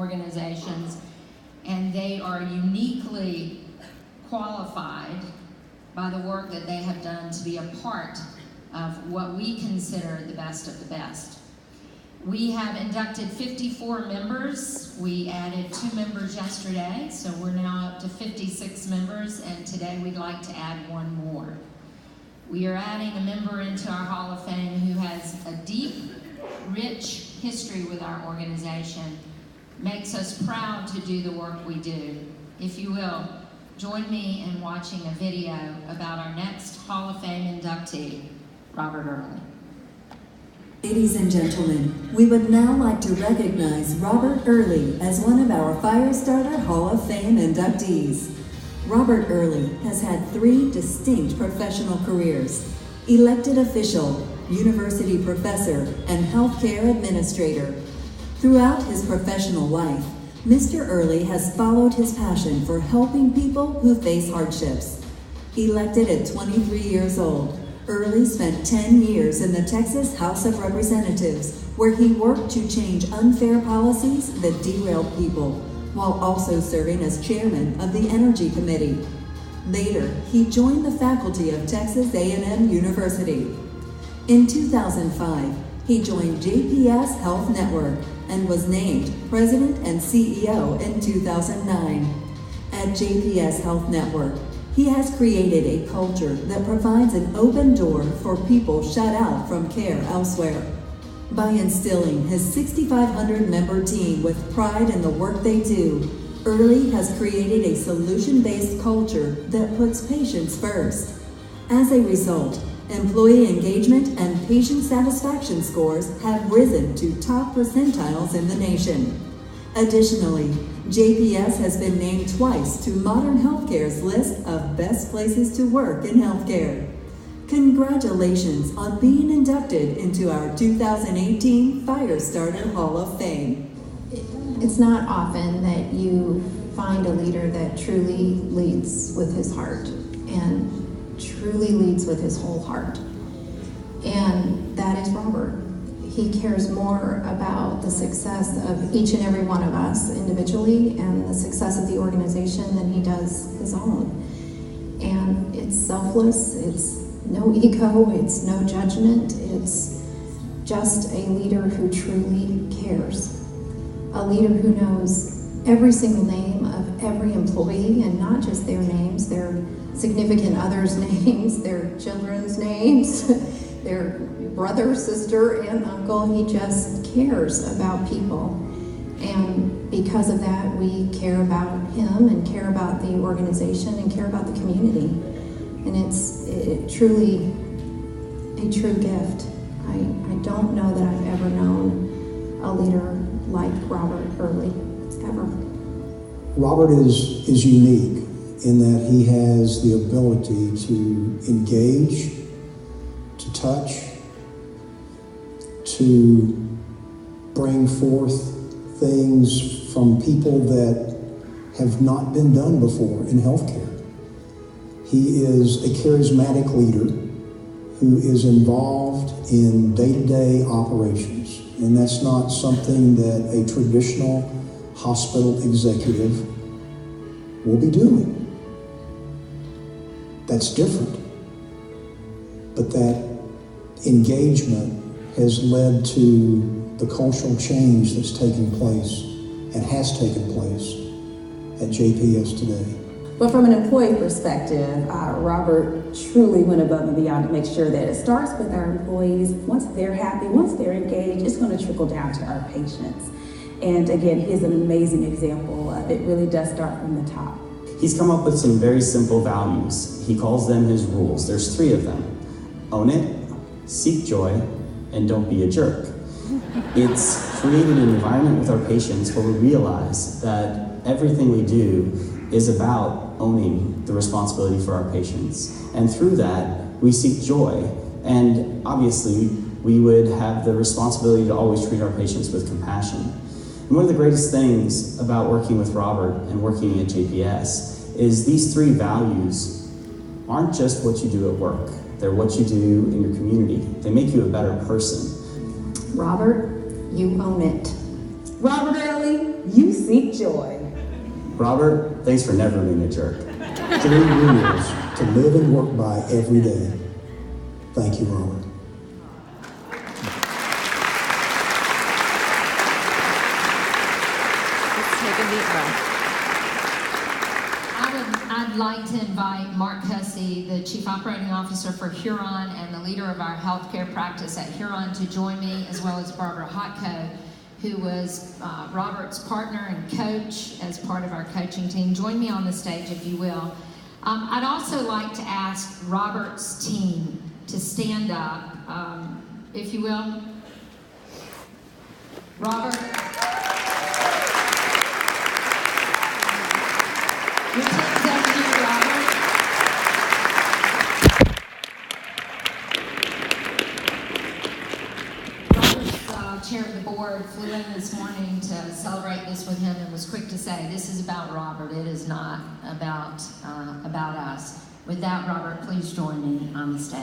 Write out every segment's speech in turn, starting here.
organizations, and they are uniquely qualified by the work that they have done to be a part of what we consider the best of the best. We have inducted 54 members. We added 2 members yesterday, so we're now up to 56 members, and today we'd like to add 1 more. We are adding a member into our Hall of Fame who has a deep, rich history with our organization, makes us proud to do the work we do. If you will, join me in watching a video about our next Hall of Fame inductee, Robert Earley. Ladies and gentlemen, we would now like to recognize Robert Earley as one of our Firestarter Hall of Fame inductees. Robert Earley has had 3 distinct professional careers: elected official, university professor, and healthcare administrator. Throughout his professional life, Mr. Earley has followed his passion for helping people who face hardships. Elected at 23 years old, Earley spent 10 years in the Texas House of Representatives, where he worked to change unfair policies that derailed people, while also serving as chairman of the Energy Committee. Later, he joined the faculty of Texas A&M University. In 2005, he joined JPS Health Network and was named President and CEO in 2009. At JPS Health Network, he has created a culture that provides an open door for people shut out from care elsewhere. By instilling his 6,500 member team with pride in the work they do, Earley has created a solution-based culture that puts patients first. As a result, employee engagement and patient satisfaction scores have risen to top percentiles in the nation. Additionally, JPS has been named twice to Modern Healthcare's list of best places to work in healthcare. Congratulations on being inducted into our 2018 Firestarter Hall of Fame. It's not often that you find a leader that truly leads with his heart and truly leads with his whole heart. And that is Robert. He cares more about the success of each and every one of us individually and the success of the organization than he does his own. And it's selfless, it's no ego, it's no judgment, it's just a leader who truly cares. A leader who knows every single name of every employee, and not just their names, their significant others' names, their children's names, their brother, sister, and uncle. He just cares about people. And because of that, we care about him and care about the organization and care about the community. And it's truly a true gift. I don't know that I've ever known a leader like Robert Earley, ever. Robert is unique in that he has the ability to engage, to touch, to bring forth things from people that have not been done before in healthcare. He is a charismatic leader who is involved in day-to-day operations, and that's not something that a traditional hospital executive will be doing. That's different. But that engagement has led to the cultural change that's taking place and has taken place at JPS today. But from an employee perspective, Robert truly went above and beyond to make sure that it starts with our employees. Once they're happy, once they're engaged, it's going to trickle down to our patients. And again, he's an amazing example of it. Really does start from the top. He's come up with some very simple values. He calls them his rules. There's 3 of them. Own it, seek joy, and don't be a jerk. It's created an environment with our patients where we realize that everything we do is about owning the responsibility for our patients. And through that, we seek joy. And obviously, we would have the responsibility to always treat our patients with compassion. And one of the greatest things about working with Robert and working at JPS is these 3 values aren't just what you do at work. They're what you do in your community. They make you a better person. Robert, you own it. Robert Earley, you seek joy. Robert, thanks for never being a jerk. 3 rules to live and work by every day. Thank you, Robert. Let's take a deep breath. I'd like to invite Mark Hussey, the Chief Operating Officer for Huron and the leader of our healthcare practice at Huron, to join me, as well as Barbara Hotko, who was Robert's partner and coach as part of our coaching team. Join me on the stage, if you will. I'd also like to ask Robert's team to stand up, if you will. Robert. Your team's over here, Robert. Robert's chair of the board flew in this morning to celebrate this with him and was quick to say, this is about Robert, it is not about us. With that, Robert, please join me on the stage.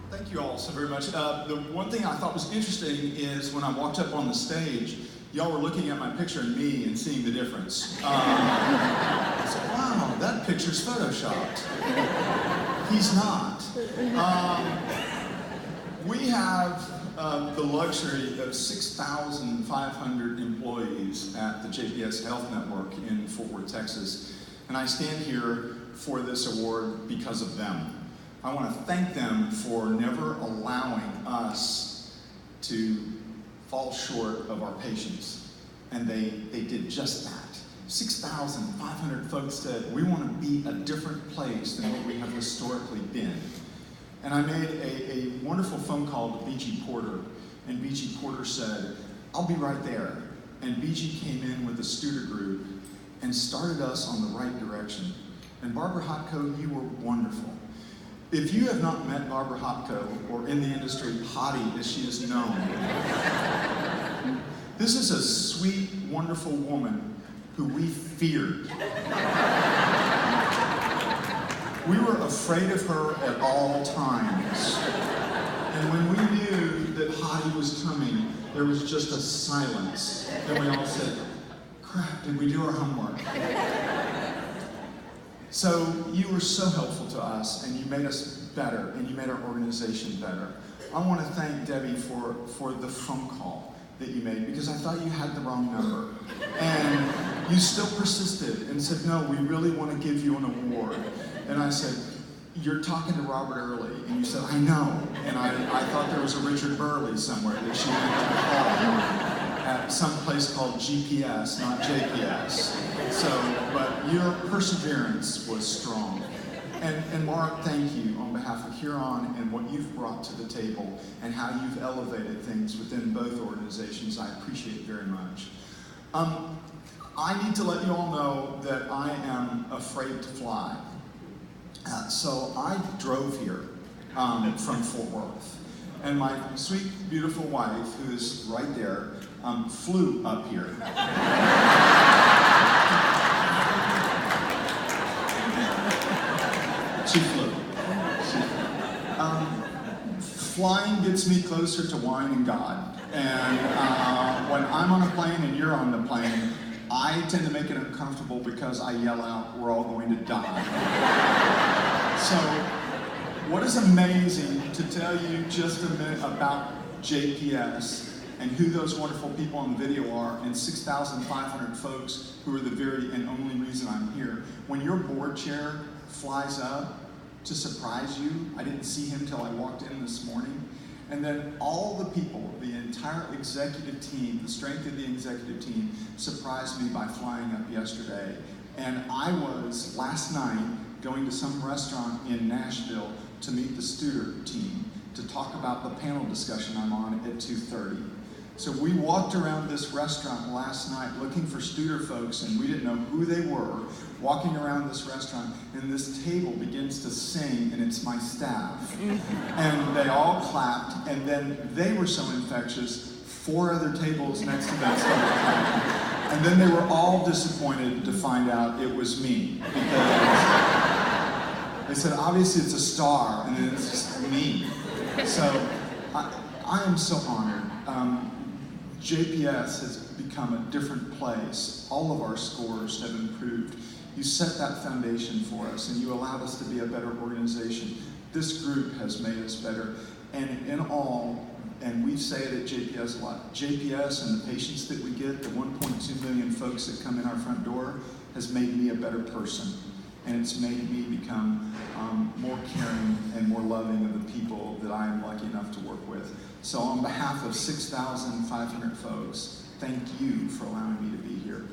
Thank you all so very much. The one thing I thought was interesting is when I walked up on the stage, y'all were looking at my picture and me and seeing the difference. I said, wow, that picture's photoshopped. He's not. We have the luxury of 6,500 employees at the JPS Health Network in Fort Worth, Texas. And I stand here for this award because of them. I want to thank them for never allowing us to fall short of our patients. And they did just that. 6,500 folks said, we want to be a different place than what we have historically been. And I made a wonderful phone call to B.G. Porter, and B.G. Porter said, I'll be right there. And B.G. came in with the Studor group and started us on the right direction. And Barbara Hotko, you were wonderful. If you have not met Barbara Hotko, or in the industry, Hottie as she is known, this is a sweet, wonderful woman who we feared. We were afraid of her at all times. And when we knew that Hottie was coming, there was just a silence. And we all said, crap, did we do our homework? So you were so helpful to us, and you made us better, and you made our organization better. I want to thank Debbie for the phone call that you made, because I thought you had the wrong number. And you still persisted and said, no, we really want to give you an award. And I said, you're talking to Robert Earley. And you said, I know. And I thought there was a Richard Burley somewhere that she had to call at some place called GPS, not JPS. So, but your perseverance was strong. And Mark, thank you on behalf of Huron and what you've brought to the table and how you've elevated things within both organizations. I appreciate it very much. I need to let you all know that I am afraid to fly. So I drove here from Fort Worth. And my sweet, beautiful wife, who is right there, flew up here. She flew. Flying gets me closer to wine and God. And when I'm on a plane and you're on the plane, I tend to make it uncomfortable because I yell out, we're all going to die. So, what is amazing to tell you just a minute about JPS and who those wonderful people on the video are, and 6,500 folks who are the very and only reason I'm here. When your board chair flies up to surprise you, I didn't see him till I walked in this morning, and then all the people, the entire executive team, the strength of the executive team, surprised me by flying up yesterday. And I was, last night, going to some restaurant in Nashville to meet the Studor team to talk about the panel discussion I'm on at 2:30. So we walked around this restaurant last night looking for Studor folks, and we didn't know who they were, walking around this restaurant, and this table begins to sing, and it's my staff. And they all clapped, and then they were so infectious, 4 other tables next to them started clapping. And then they were all disappointed to find out it was me, because they said, obviously it's a star, and then it's just me. So I am so honored. JPS has become a different place. All of our scores have improved. You set that foundation for us, and you allowed us to be a better organization. This group has made us better. And in all, and we say it at JPS a lot, JPS and the patients that we get, the 1.2 million folks that come in our front door, has made me a better person. And it's made me become more caring and more loving of the people that I am lucky enough to work with. So on behalf of 6,500 folks, thank you for allowing me to be here.